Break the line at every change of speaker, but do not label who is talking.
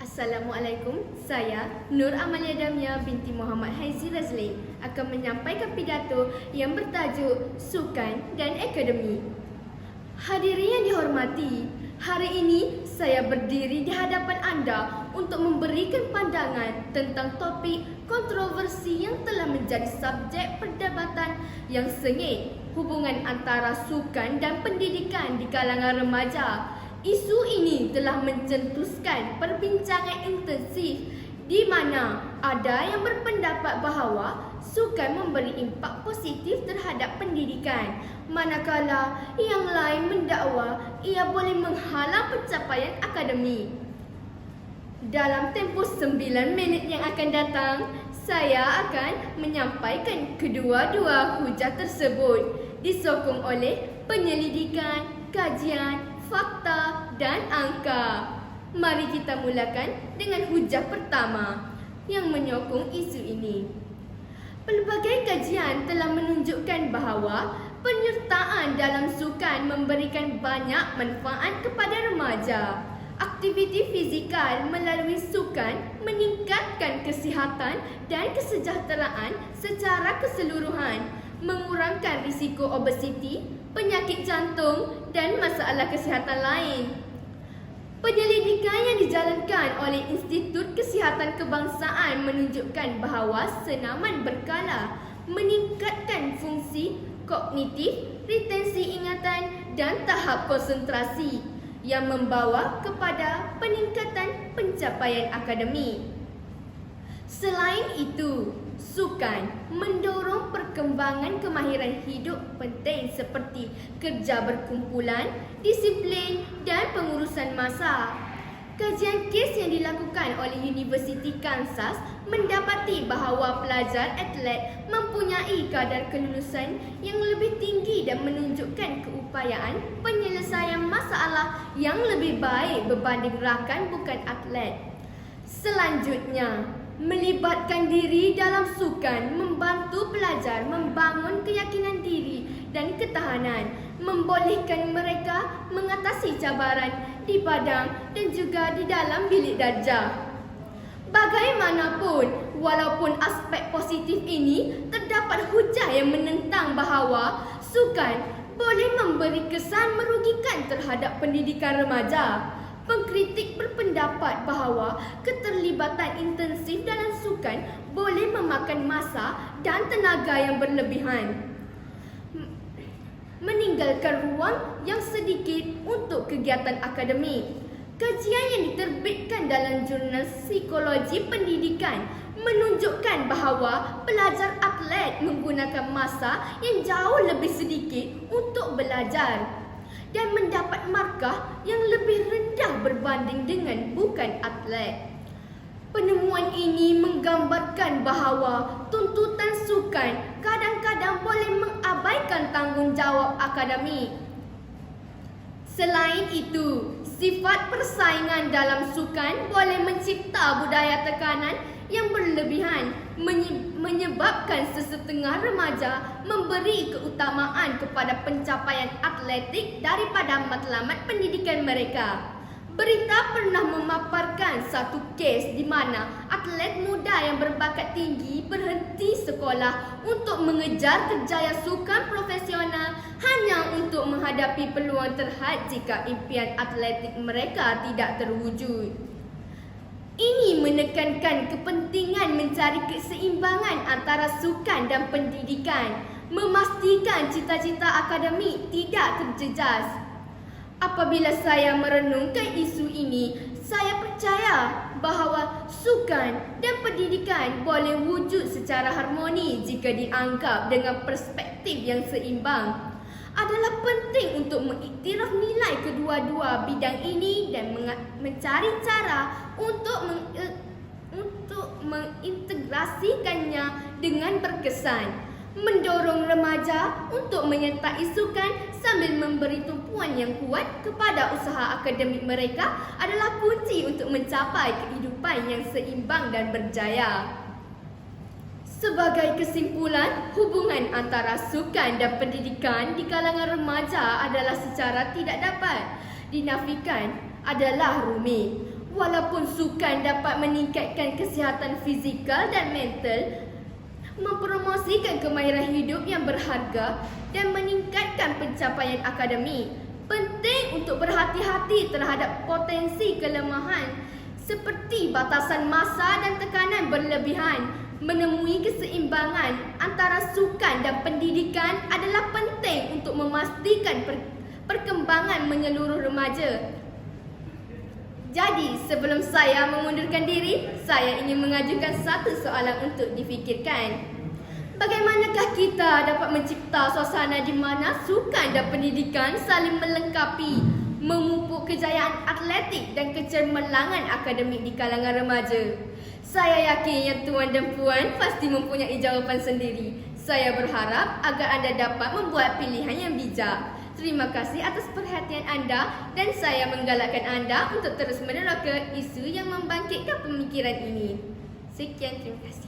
Assalamualaikum, saya Nur Amalia Damia binti Muhammad Haizi Razli akan menyampaikan pidato yang bertajuk Sukan dan Akademi. Hadirin yang dihormati, hari ini saya berdiri di hadapan anda untuk memberikan pandangan tentang topik kontroversi yang telah menjadi subjek perdebatan yang sengit, hubungan antara sukan dan pendidikan di kalangan remaja. Isu ini telah mencetuskan perbincangan intensif di mana ada yang berpendapat bahawa sukan memberi impak positif terhadap pendidikan, manakala yang lain mendakwa ia boleh menghalang pencapaian akademik. Dalam tempoh 9 minit yang akan datang, saya akan menyampaikan kedua-dua hujah tersebut disokong oleh penyelidikan, kajian, fakta dan angka. Mari kita mulakan dengan hujah pertama yang menyokong isu ini. Pelbagai kajian telah menunjukkan bahawa penyertaan dalam sukan memberikan banyak manfaat kepada remaja. Aktiviti fizikal melalui sukan meningkatkan kesihatan dan kesejahteraan secara keseluruhan, mengurangkan risiko obesiti, penyakit jantung dan masalah kesihatan lain. Penyelidikan yang dijalankan oleh Institut Kesihatan Kebangsaan menunjukkan bahawa senaman berkala meningkatkan fungsi kognitif, retensi ingatan dan tahap konsentrasi yang membawa kepada peningkatan pencapaian akademik. Selain itu, sukan mendorong perkembangan kemahiran hidup penting seperti kerja berkumpulan, disiplin dan pengurusan masa. Kajian kes yang dilakukan oleh Universiti Kansas mendapati bahawa pelajar atlet mempunyai kadar kelulusan yang lebih tinggi dan menunjukkan keupayaan penyelesaian masalah yang lebih baik berbanding rakan bukan atlet. Selanjutnya, melibatkan diri dalam sukan membantu pelajar membangun keyakinan diri dan ketahanan, membolehkan mereka mengatasi cabaran di padang dan juga di dalam bilik darjah. Bagaimanapun, walaupun aspek positif ini, terdapat hujah yang menentang bahawa sukan boleh memberi kesan merugikan terhadap pendidikan remaja. Pengkritik berpendapat bahawa keterlibatan intensif dalam sukan boleh memakan masa dan tenaga yang berlebihan, meninggalkan ruang yang sedikit untuk kegiatan akademik. Kajian yang diterbitkan dalam jurnal Psikologi Pendidikan menunjukkan bahawa pelajar atlet menggunakan masa yang jauh lebih sedikit untuk belajar dan mendapat markah yang lebih rendah berbanding dengan bukan atlet. Penemuan ini menggambarkan bahawa tuntutan sukan kadang-kadang boleh mengabaikan tanggungjawab akademik. Selain itu, sifat persaingan dalam sukan boleh mencipta budaya tekanan yang berlebihan, menyebabkan sesetengah remaja memberi keutamaan kepada pencapaian atletik daripada matlamat pendidikan mereka. Berita pernah memaparkan satu kes di mana atlet muda yang berbakat tinggi berhenti sekolah untuk mengejar kerjaya sukan profesional hanya untuk menghadapi peluang terhad jika impian atletik mereka tidak terwujud. Ini menekankan kepentingan mencari keseimbangan antara sukan dan pendidikan, memastikan cita-cita akademik tidak terjejas. Apabila saya merenungkan isu ini, saya percaya bahawa sukan dan pendidikan boleh wujud secara harmoni jika dianggap dengan perspektif yang seimbang. Adalah penting untuk mengiktiraf nilai kedua-dua bidang ini dan mencari cara untuk mengintegrasikannya dengan berkesan, mendorong remaja untuk menyertai sukan sambil memberi tumpuan yang kuat kepada usaha akademik mereka adalah kunci untuk mencapai kehidupan yang seimbang dan berjaya. Sebagai kesimpulan, hubungan antara sukan dan pendidikan di kalangan remaja adalah secara tidak dapat dinafikan adalah rumit. Walaupun sukan dapat meningkatkan kesihatan fizikal dan mental, mempromosikan kemahiran hidup yang berharga dan meningkatkan pencapaian akademik, penting untuk berhati-hati terhadap potensi kelemahan seperti batasan masa dan tekanan berlebihan. Menemui keseimbangan antara sukan dan pendidikan adalah penting untuk memastikan perkembangan menyeluruh remaja. Jadi, sebelum saya mengundurkan diri, saya ingin mengajukan satu soalan untuk difikirkan. Bagaimanakah kita dapat mencipta suasana di mana sukan dan pendidikan saling melengkapi, memupuk kejayaan atletik dan kecermelangan akademik di kalangan remaja? Saya yakin yang tuan dan puan pasti mempunyai jawapan sendiri. Saya berharap agar anda dapat membuat pilihan yang bijak. Terima kasih atas perhatian anda dan saya menggalakkan anda untuk terus meneroka isu yang membangkitkan pemikiran ini. Sekian, terima kasih.